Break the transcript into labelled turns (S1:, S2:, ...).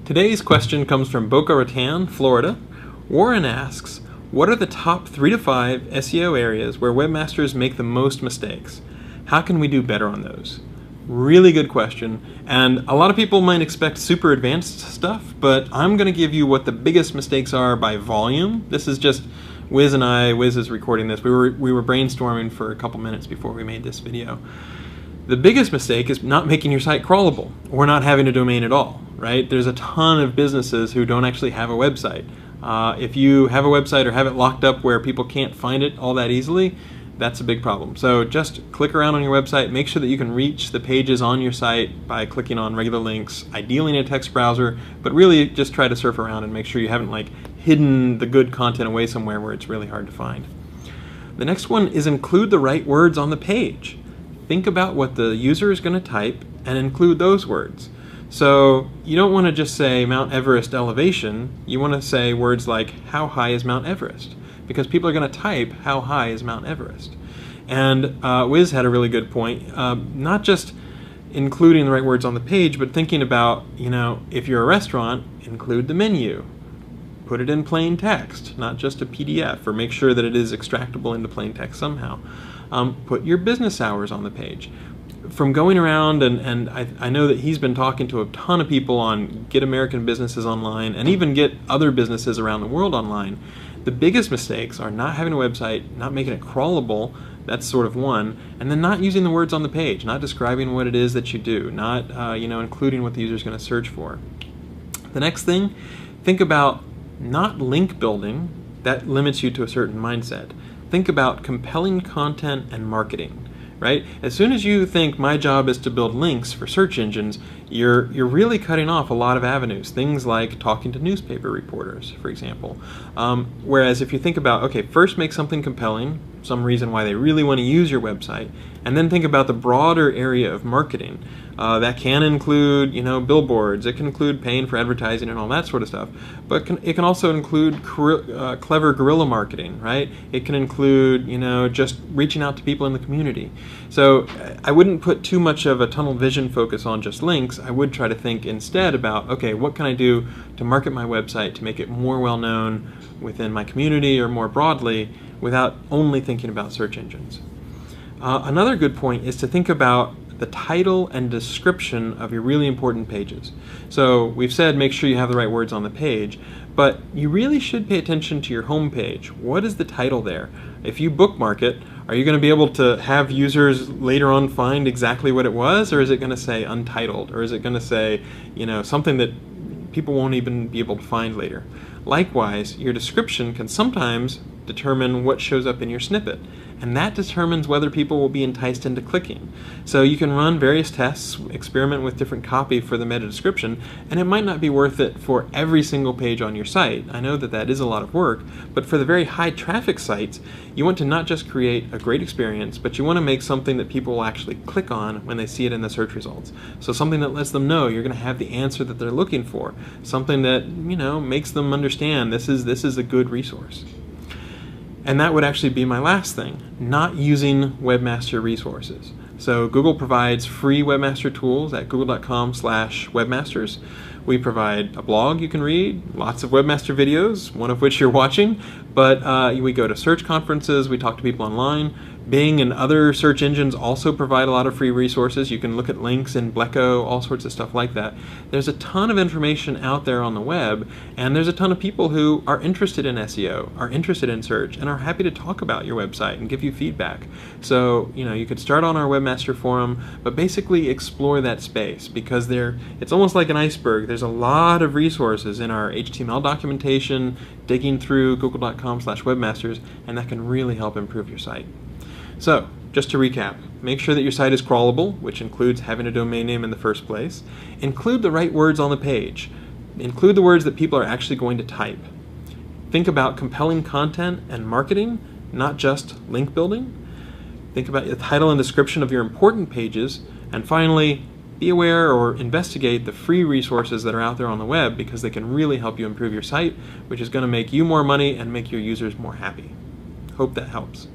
S1: Today's question comes from Boca Raton, Florida. Warren asks, what are the top 3 to 5 SEO areas where webmasters make the most mistakes? How can we do better on those? Really good question, and a lot of people might expect super advanced stuff, but I'm going to give you what the biggest mistakes are by volume. This is just Wiz and I. Wiz is recording this. We were brainstorming for a couple minutes before we made this video. The biggest mistake is not making your site crawlable or not having a domain at all, right? There's a ton of businesses who don't actually have a website. If you have a website or have it locked up where people can't find it all that easily, that's a big problem. So just click around on your website, make sure that you can reach the pages on your site by clicking on regular links, ideally in a text browser, but really just try to surf around and make sure you haven't hidden the good content away somewhere where it's really hard to find. The next one is include the right words on the page. Think about what the user is going to type and include those words. So you don't want to just say Mount Everest elevation, you want to say words like how high is Mount Everest? Because people are going to type how high is Mount Everest. And Wiz had a really good point, not just including the right words on the page, but thinking about, if you're a restaurant, include the menu. Put it in plain text, not just a PDF, or make sure that it is extractable into plain text somehow. Put your business hours on the page. From going around, and I know that he's been talking to a ton of people on Get American Businesses Online, and even get other businesses around the world online. The biggest mistakes are not having a website, not making it crawlable, that's sort of one, and then not using the words on the page, not describing what it is that you do, not including what the user is going to search for. The next thing, think about not link building, that limits you to a certain mindset. Think about compelling content and marketing, right? As soon as you think my job is to build links for search engines, you're really cutting off a lot of avenues. Things like talking to newspaper reporters, for example. Whereas if you think about, okay, first make something compelling, some reason why they really want to use your website, and then think about the broader area of marketing. That can include, billboards. It can include paying for advertising and all that sort of stuff. But it can also include clever guerrilla marketing, right? It can include, just reaching out to people in the community. So I wouldn't put too much of a tunnel vision focus on just links. I would try to think instead about, okay, what can I do to market my website to make it more well-known within my community or more broadly without only thinking about search engines. Another good point is to think about the title and description of your really important pages. So we've said make sure you have the right words on the page, but you really should pay attention to your home page. What is the title there? If you bookmark it, are you going to be able to have users later on find exactly what it was, or is it going to say untitled, or is it going to say, something that people won't even be able to find later? Likewise, your description can sometimes determine what shows up in your snippet, and that determines whether people will be enticed into clicking. So you can run various tests, experiment with different copy for the meta description, and it might not be worth it for every single page on your site. I know that is a lot of work, but for the very high traffic sites, you want to not just create a great experience, but you want to make something that people will actually click on when they see it in the search results. So something that lets them know you're going to have the answer that they're looking for, something that makes them understand this is a good resource. And that would actually be my last thing, not using Webmaster resources. So Google provides free Webmaster tools at google.com/webmasters. We provide a blog you can read, lots of Webmaster videos, one of which you're watching, but we go to search conferences, we talk to people online. Bing and other search engines also provide a lot of free resources. You can look at links in Bleco, all sorts of stuff like that. There's a ton of information out there on the web, and there's a ton of people who are interested in SEO, are interested in search, and are happy to talk about your website and give you feedback. So, you could start on our Webmaster forum, but basically explore that space, because it's almost like an iceberg. There's a lot of resources in our HTML documentation, digging through google.com/webmasters, and that can really help improve your site. So, just to recap, make sure that your site is crawlable, which includes having a domain name in the first place. Include the right words on the page. Include the words that people are actually going to type. Think about compelling content and marketing, not just link building. Think about the title and description of your important pages. And finally, be aware or investigate the free resources that are out there on the web, because they can really help you improve your site, which is going to make you more money and make your users more happy. Hope that helps.